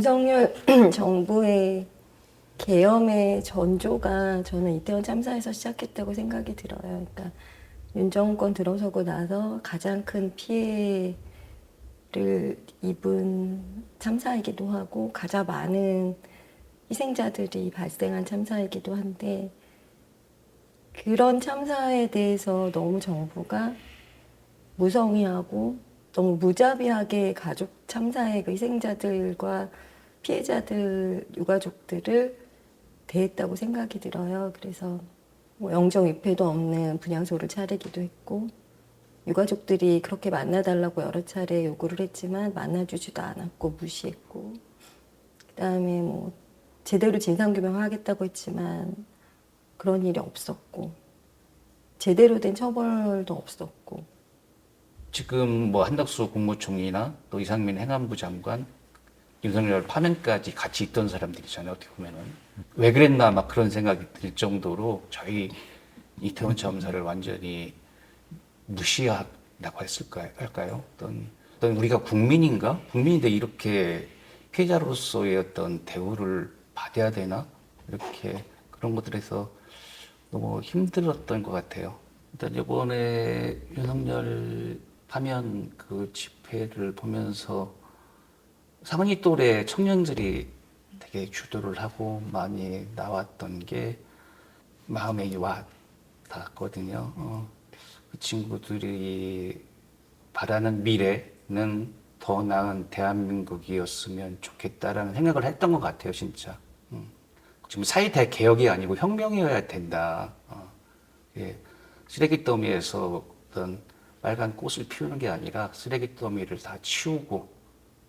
윤석열 정부의 계엄의 전조가 저는 이태원 참사에서 시작했다고 생각이 들어요. 그러니까 윤 정권 들어서고 나서 가장 큰 피해를 입은 참사이기도 하고 가장 많은 희생자들이 발생한 참사이기도 한데, 그런 참사에 대해서 너무 정부가 무성의하고 너무 무자비하게 가족 참사의 그 희생자들과 피해자들 유가족들을 대했다고 생각이 들어요. 그래서 뭐 영정위패도 없는 분향소를 차리기도 했고, 유가족들이 그렇게 만나달라고 여러 차례 요구를 했지만 만나주지도 않았고 무시했고, 그다음에 뭐 제대로 진상규명하겠다고 했지만 그런 일이 없었고, 제대로 된 처벌도 없었고. 지금 뭐 한덕수 국무총리나 또 이상민 행안부 장관, 윤석열 파면까지 같이 있던 사람들이잖아요. 어떻게 보면은 왜 그랬나 막 그런 생각이 들 정도로 저희 이태원 참사를 완전히 무시하다고 할까요? 어떤 우리가 국민인가? 국민인데 이렇게 피해자로서의 어떤 대우를 받아야 되나? 이렇게 그런 것들에서 너무 힘들었던 것 같아요. 일단 이번에 윤석열 파면 그 집회를 보면서 상은이 또래 청년들이 되게 주도를 하고 많이 나왔던 게 마음에 와 닿았거든요. 그 친구들이 바라는 미래는 더 나은 대한민국이었으면 좋겠다라는 생각을 했던 것 같아요, 진짜. 지금 사회대 개혁이 아니고 혁명이어야 된다. 예, 쓰레기 더미에서 어떤 빨간 꽃을 피우는 게 아니라 쓰레기 더미를 다 치우고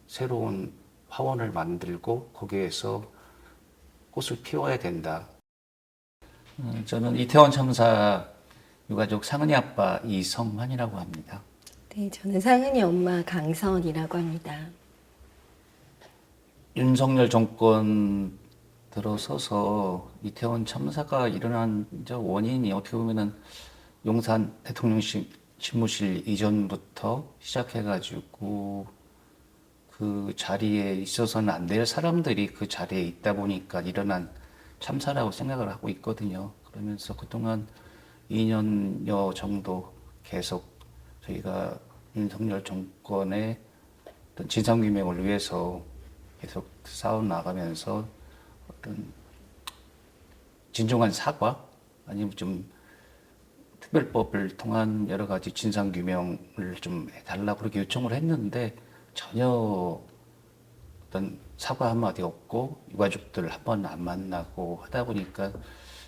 새로운 화원을 만들고 거기에서 꽃을 피워야 된다. 저는 이태원 참사 유가족 상은이 아빠 이성환이라고 합니다. 네, 저는 상은이 엄마 강선이라고 합니다. 윤석열 정권 들어서서 이태원 참사가 일어난 원인이 어떻게 보면은 용산 대통령실 집무실 이전부터 시작해가지고 그 자리에 있어서는 안 될 사람들이 그 자리에 있다 보니까 일어난 참사라고 생각을 하고 있거든요. 그러면서 그동안 2년여 정도 계속 저희가 윤석열 정권의 어떤 진상규명을 위해서 계속 싸워 나가면서 어떤 진정한 사과 아니면 좀 특별법을 통한 여러 가지 진상규명을 좀 해달라고 그렇게 요청을 했는데 전혀 어떤 사과 한마디 없고 유가족들 한 번 안 만나고 하다 보니까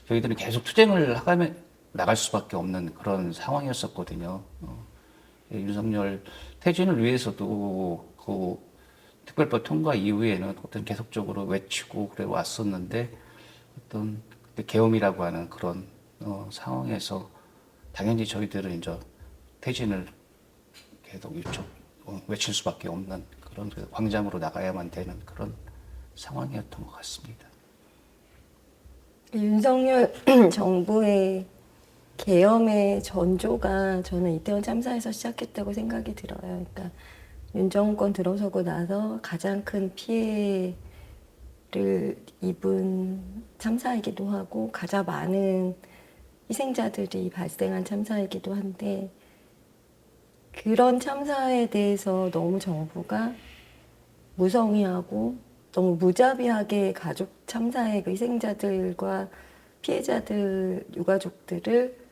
저희들은 계속 투쟁을 하며 나갈 수밖에 없는 그런 상황이었었거든요. 윤석열 퇴진을 위해서도 그 특별법 통과 이후에는 어떤 계속적으로 외치고 그래 왔었는데 어떤 계엄이라고 하는 그런 상황에서 당연히 저희들은 이제 퇴진을 계속 외칠 수밖에 없는 그런 광장으로 나가야만 되는 그런 상황이었던 것 같습니다. 윤석열 정부의 계엄의 전조가 저는 이태원 참사에서 시작했다고 생각이 들어요. 그러니까 윤 정권 들어서고 나서 가장 큰 피해를 입은 참사이기도 하고 가장 많은 희생자들이 발생한 참사이기도 한데, 그런 참사에 대해서 너무 정부가 무성의하고 너무 무자비하게 가족 참사의 그 희생자들과 피해자들 유가족들을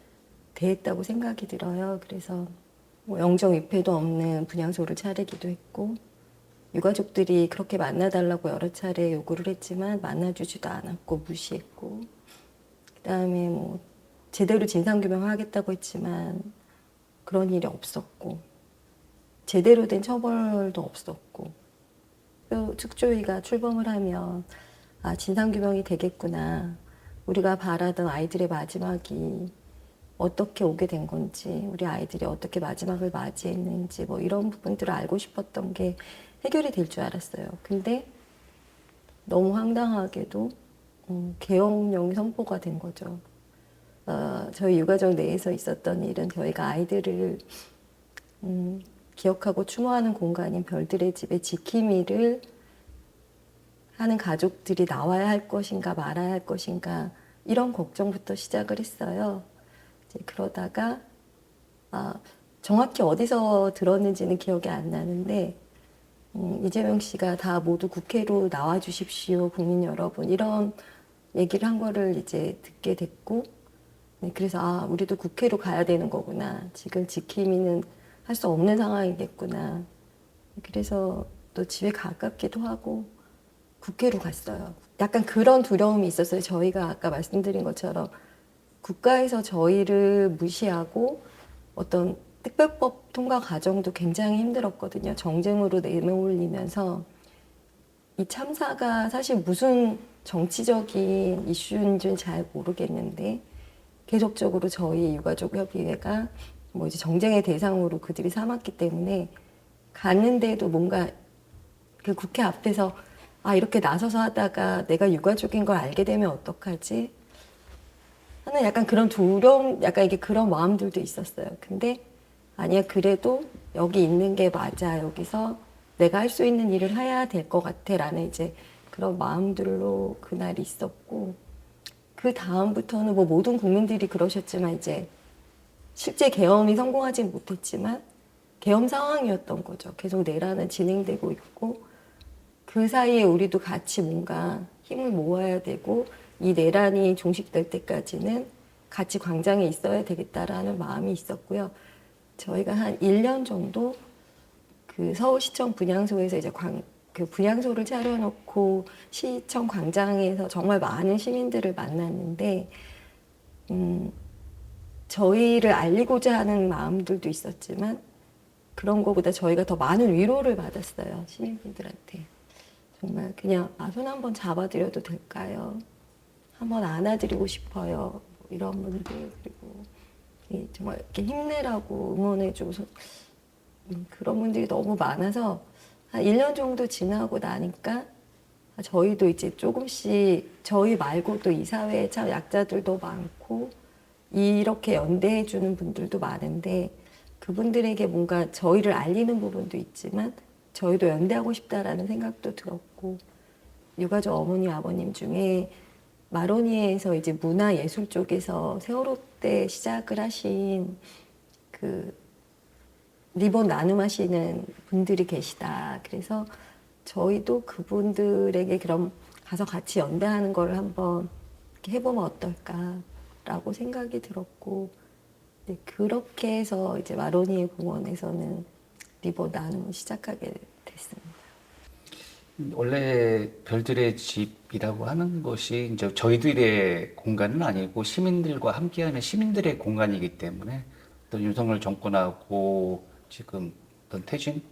대했다고 생각이 들어요. 그래서 뭐 영정위패도 없는 분향소를 차리기도 했고, 유가족들이 그렇게 만나달라고 여러 차례 요구를 했지만 만나주지도 않았고 무시했고, 그다음에 뭐 제대로 진상규명하겠다고 했지만 그런 일이 없었고, 제대로 된 처벌도 없었고, 또 특조위가 출범을 하면 아, 진상규명이 되겠구나, 우리가 바라던 아이들의 마지막이 어떻게 오게 된 건지, 우리 아이들이 어떻게 마지막을 맞이했는지 뭐 이런 부분들을 알고 싶었던 게 해결이 될 줄 알았어요. 근데 너무 황당하게도 계엄령이 선포가 된 거죠. 저희 유가족 내에서 있었던 일은 저희가 아이들을 기억하고 추모하는 공간인 별들의 집의 지킴이를 하는 가족들이 나와야 할 것인가 말아야 할 것인가 이런 걱정부터 시작을 했어요. 이제 그러다가 정확히 어디서 들었는지는 기억이 안 나는데 이재명 씨가 다 모두 국회로 나와 주십시오, 국민 여러분 이런 얘기를 한 거를 이제 듣게 됐고 네, 그래서 우리도 국회로 가야 되는 거구나. 지금 지킴이는 할 수 없는 상황이겠구나. 그래서 또 집에 가깝기도 하고 국회로 갔어요. 약간 그런 두려움이 있었어요. 저희가 아까 말씀드린 것처럼 국가에서 저희를 무시하고 어떤 특별법 통과 과정도 굉장히 힘들었거든요. 정쟁으로 내몰리면서 이 참사가 사실 무슨 정치적인 이슈인지는 잘 모르겠는데 계속적으로 저희 유가족협의회가 뭐 이제 정쟁의 대상으로 그들이 삼았기 때문에 갔는데도 뭔가 그 국회 앞에서 이렇게 나서서 하다가 내가 유가족인 걸 알게 되면 어떡하지? 하는 약간 그런 두려움, 약간 이게 그런 마음들도 있었어요. 근데 아니야, 그래도 여기 있는 게 맞아. 여기서 내가 할 수 있는 일을 해야 될 것 같아. 라는 이제 그런 마음들로 그날이 있었고, 그 다음부터는 뭐 모든 국민들이 그러셨지만 이제 실제 계엄이 성공하진 못했지만 계엄 상황이었던 거죠. 계속 내란은 진행되고 있고, 그 사이에 우리도 같이 뭔가 힘을 모아야 되고, 이 내란이 종식될 때까지는 같이 광장에 있어야 되겠다라는 마음이 있었고요. 저희가 한 1년 정도 그 서울시청 분향소에서 이제 그 분향소를 차려놓고 시청 광장에서 정말 많은 시민들을 만났는데, 저희를 알리고자 하는 마음들도 있었지만, 그런 것보다 저희가 더 많은 위로를 받았어요, 시민분들한테. 정말 그냥 손 한번 잡아드려도 될까요? 한번 안아드리고 싶어요. 뭐 이런 분들, 그리고 정말 이렇게 힘내라고 응원해주고 그런 분들이 너무 많아서 한 1년 정도 지나고 나니까 저희도 이제 조금씩 저희 말고 또 이 사회에 참 약자들도 많고 이렇게 연대해주는 분들도 많은데 그분들에게 뭔가 저희를 알리는 부분도 있지만 저희도 연대하고 싶다라는 생각도 들었고 유가족 어머니 아버님 중에 마로니에서 이제 문화예술 쪽에서 세월호 때 시작을 하신 그 리본 나눔하시는 분들이 계시다. 그래서 저희도 그분들에게 그럼 가서 같이 연대하는 걸 한번 이렇게 해보면 어떨까라고 생각이 들었고 네, 그렇게 해서 이제 마로니에 공원에서는 리본 나눔을 시작하게 됐습니다. 원래 별들의 집이라고 하는 것이 이제 저희들의 공간은 아니고 시민들과 함께하는 시민들의 공간이기 때문에 어떤 윤석열 정권하고 지금 어떤 퇴진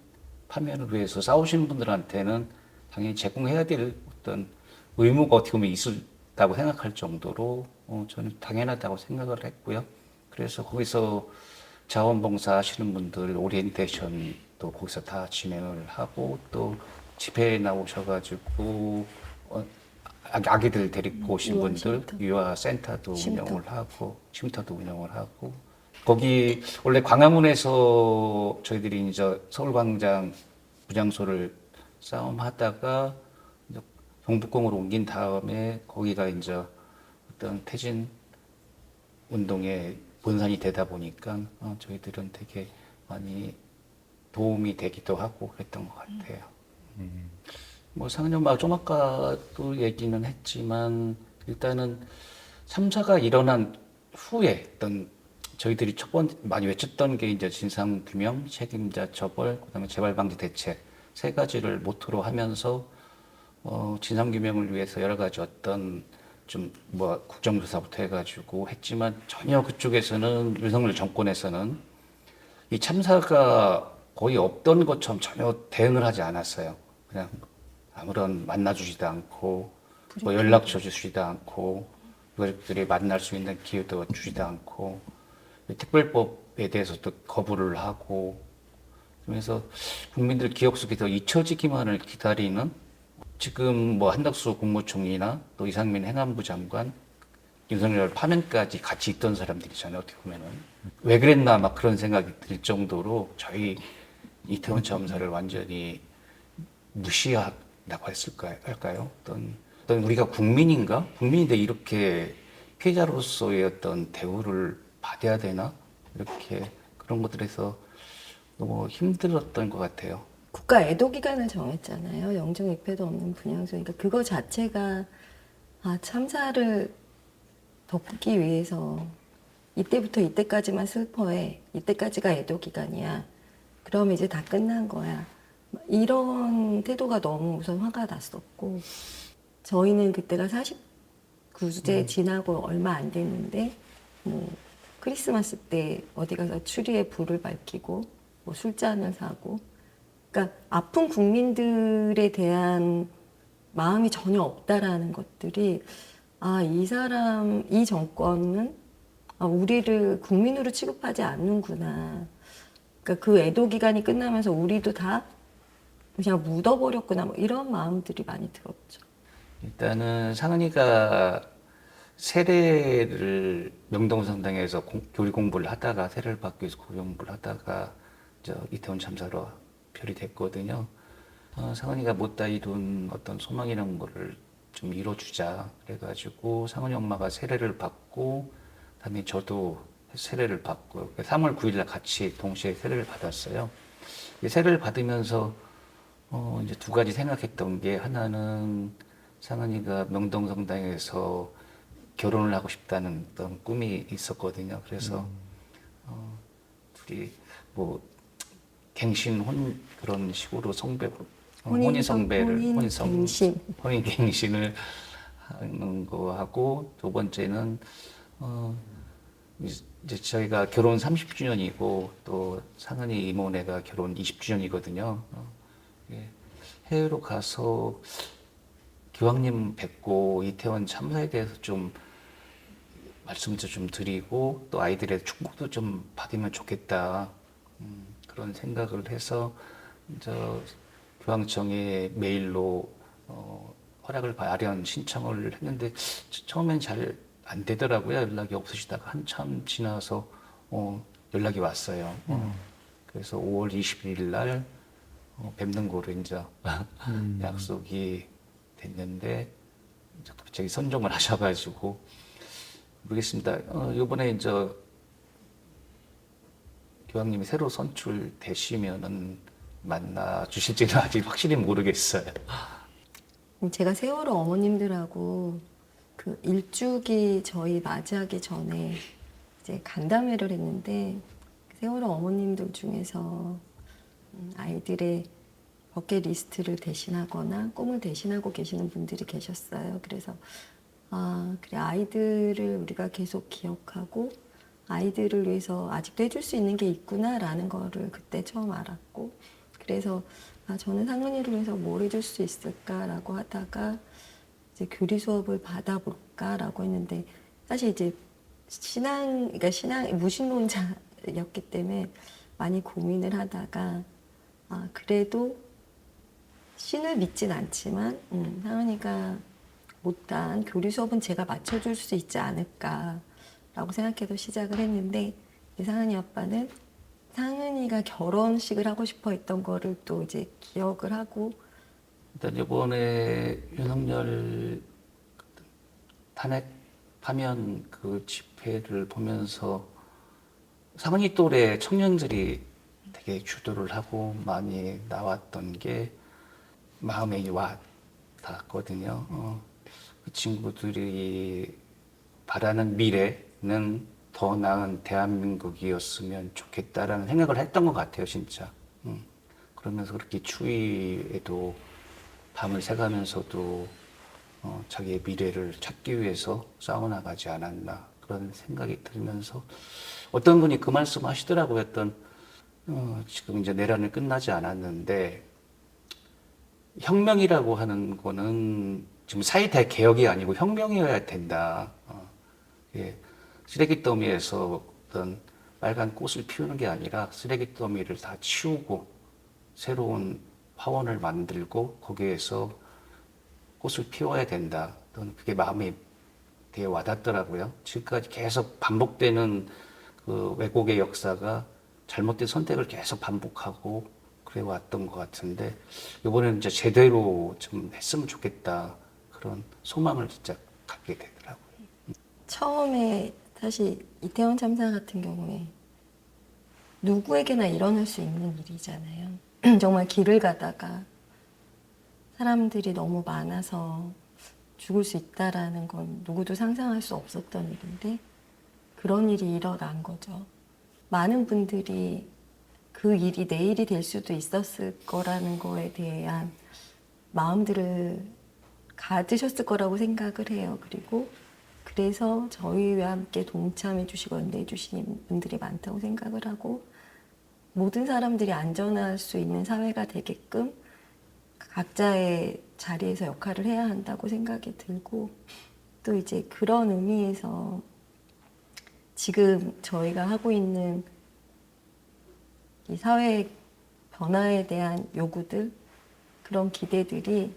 파면을 위해서 싸우시는 분들한테는 당연히 제공해야 될 어떤 의무가 어떻게 보면 있다고 생각할 정도로 저는 당연하다고 생각을 했고요. 그래서 거기서 자원봉사 하시는 분들 오리엔테이션도 거기서 다 진행을 하고 또 집회에 나오셔가지고 아기들 데리고 오신 분들 유아센터도 운영을 하고 쉼터도 운영을 하고 거기 원래 광화문에서 저희들이 이제 서울광장 분향소를 싸움하다가 경북공으로 옮긴 다음에 거기가 이제 어떤 퇴진 운동의 본산이 되다 보니까 저희들은 되게 많이 도움이 되기도 하고 그랬던 것 같아요. 뭐 상념아 좀 아까도 얘기는 했지만 일단은 참사가 일어난 후에 어떤 저희들이 첫 번째 많이 외쳤던 게 이제 진상 규명, 책임자 처벌, 그다음에 재발 방지 대책 세 가지를 모토로 하면서 진상 규명을 위해서 여러 가지 어떤 좀 뭐 국정조사부터 해가지고 했지만 전혀 그쪽에서는 윤석열 정권에서는 이 참사가 거의 없던 것처럼 전혀 대응을 하지 않았어요. 그냥 아무런 만나주지도 않고 뭐 연락처 주지도 않고 유가족들이 만날 수 있는 기회도 주지도 않고 특별법에 대해서도 거부를 하고 그래서 국민들 기억 속에서 잊혀지기만을 기다리는 지금 뭐 한덕수 국무총리나 또 이상민 행안부 장관 윤석열 파면까지 같이 있던 사람들이잖아요. 어떻게 보면은 왜 그랬나 막 그런 생각이 들 정도로 저희 이태원 참사를 완전히 무시하고 할까요? 어떤 우리가 국민인가? 국민인데 이렇게 피해자로서의 어떤 대우를 받아야 되나? 이렇게 그런 것들에서 너무 힘들었던 것 같아요. 국가 애도 기간을 정했잖아요. 영정 입회도 없는 분향소. 그러니까 그거 자체가 참사를 덮기 위해서 이때부터 이때까지만 슬퍼해. 이때까지가 애도 기간이야. 그럼 이제 다 끝난 거야. 이런 태도가 너무 우선 화가 났었고, 저희는 그때가 49세 지나고 얼마 안 됐는데, 뭐 크리스마스 때 어디 가서 추리에 불을 밝히고, 뭐 술잔을 사고, 그러니까 아픈 국민들에 대한 마음이 전혀 없다라는 것들이, 이 정권은 우리를 국민으로 취급하지 않는구나. 그러니까 그 애도 기간이 끝나면서 우리도 다 그냥 묻어버렸구나. 뭐 이런 마음들이 많이 들었죠. 일단은 상은이가 세례를 명동성당에서 교리 공부를 하다가 세례를 받기 위해서 교리 공부를 하다가 이태원 참사로 별이 됐거든요. 상은이가 못다 이룬 어떤 소망이라는 거를 좀 이뤄주자 그래가지고 상은이 엄마가 세례를 받고 그다음에 저도 세례를 받고 3월 9일날 같이 동시에 세례를 받았어요. 세례를 받으면서 이제 두 가지 생각했던 게 하나는 상은이가 명동성당에서 결혼을 하고 싶다는 어떤 꿈이 있었거든요. 그래서 둘이 뭐 갱신 그런 식으로 혼인갱신을 하는 거하고 두 번째는 이제 저희가 결혼 30주년이고 또 상은이 이모네가 결혼 20주년이거든요. 해외로 가서 교황님 뵙고 이태원 참사에 대해서 좀 말씀도 좀 드리고 또 아이들의 축복도 좀 받으면 좋겠다. 그런 생각을 해서 교황청에 메일로 허락을 아련 신청을 했는데 처음엔 잘 안 되더라고요. 연락이 없으시다가 한참 지나서 연락이 왔어요. 그래서 5월 21일 날 뵙는 거로 이제 약속이 됐는데 갑자기 선종을 하셔가지고 모르겠습니다. 이번에 이제 교황님이 새로 선출되시면은 만나 주실지는 아직 확실히 모르겠어요. 제가 세월호 어머님들하고 그 일주기 저희 맞이하기 전에 이제 간담회를 했는데 세월호 어머님들 중에서 아이들의 버킷리스트를 대신하거나 꿈을 대신하고 계시는 분들이 계셨어요. 그래서 그래 아이들을 우리가 계속 기억하고 아이들을 위해서 아직도 해줄 수 있는 게 있구나라는 거를 그때 처음 알았고 그래서 저는 상은이를 위해서 뭘 해줄 수 있을까라고 하다가 이제 교리 수업을 받아볼까라고 했는데 사실 이제 그러니까 무신론자였기 때문에 많이 고민을 하다가 그래도 신을 믿진 않지만 상은이가 못한 교리 수업은 제가 맞춰줄 수 있지 않을까라고 생각해서 시작을 했는데 상은이 아빠는 상은이가 결혼식을 하고 싶어 했던 거를 또 이제 기억을 하고 일단 이번에 윤석열 탄핵 파면 그 집회를 보면서 상은이 또래 청년들이 되게 주도를 하고 많이 나왔던 게 마음에 와 닿았거든요. 그 친구들이 바라는 미래는 더 나은 대한민국이었으면 좋겠다라는 생각을 했던 것 같아요, 진짜. 그러면서 그렇게 추위에도 밤을 새가면서도 자기의 미래를 찾기 위해서 싸워나가지 않았나 그런 생각이 들면서 어떤 분이 그 말씀 하시더라고요. 지금 이제 내란은 끝나지 않았는데 혁명이라고 하는 거는 지금 사회대 개혁이 아니고 혁명이어야 된다. 쓰레기 더미에서 어떤 빨간 꽃을 피우는 게 아니라 쓰레기 더미를 다 치우고 새로운 화원을 만들고 거기에서 꽃을 피워야 된다. 그게 마음에 되게 와닿더라고요. 지금까지 계속 반복되는 그 왜곡의 역사가 잘못된 선택을 계속 반복하고 그래 왔던 것 같은데 이번에는 이제 제대로 좀 했으면 좋겠다 그런 소망을 진짜 갖게 되더라고요. 처음에 사실 이태원 참사 같은 경우에 누구에게나 일어날 수 있는 일이잖아요. 정말 길을 가다가 사람들이 너무 많아서 죽을 수 있다라는 건 누구도 상상할 수 없었던 일인데 그런 일이 일어난 거죠. 많은 분들이 그 일이 내일이 될 수도 있었을 거라는 거에 대한 마음들을 가지셨을 거라고 생각을 해요. 그리고 그래서 저희와 함께 동참해 주시고 연대해 주시는 분들이 많다고 생각을 하고 모든 사람들이 안전할 수 있는 사회가 되게끔 각자의 자리에서 역할을 해야 한다고 생각이 들고 또 이제 그런 의미에서 지금 저희가 하고 있는 이 사회 변화에 대한 요구들 그런 기대들이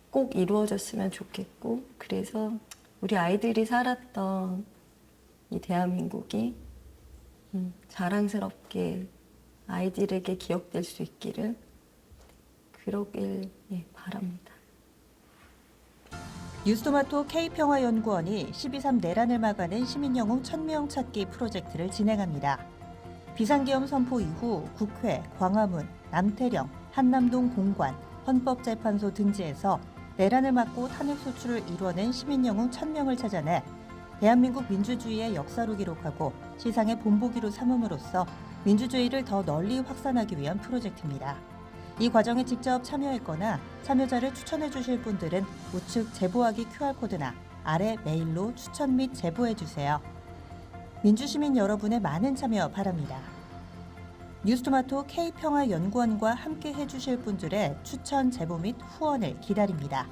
꼭 이루어졌으면 좋겠고 그래서 우리 아이들이 살았던 이 대한민국이 자랑스럽게 아이들에게 기억될 수 있기를 그러길 바랍니다. 뉴스토마토 K평화연구원이 12.3 내란을 막아낸 시민영웅 1000명 찾기 프로젝트를 진행합니다. 비상계엄 선포 이후 국회, 광화문, 남태령, 한남동 공관, 헌법재판소 등지에서 내란을 막고 탄핵소추를 이뤄낸 시민영웅 1000명을 찾아내 대한민국 민주주의의 역사로 기록하고 시상의 본보기로 삼음으로써 민주주의를 더 널리 확산하기 위한 프로젝트입니다. 이 과정에 직접 참여했거나 참여자를 추천해 주실 분들은 우측 제보하기 QR코드나 아래 메일로 추천 및 제보해 주세요. 민주시민 여러분의 많은 참여 바랍니다. 뉴스토마토 K평화연구원과 함께 해주실 분들의 추천 제보 및 후원을 기다립니다.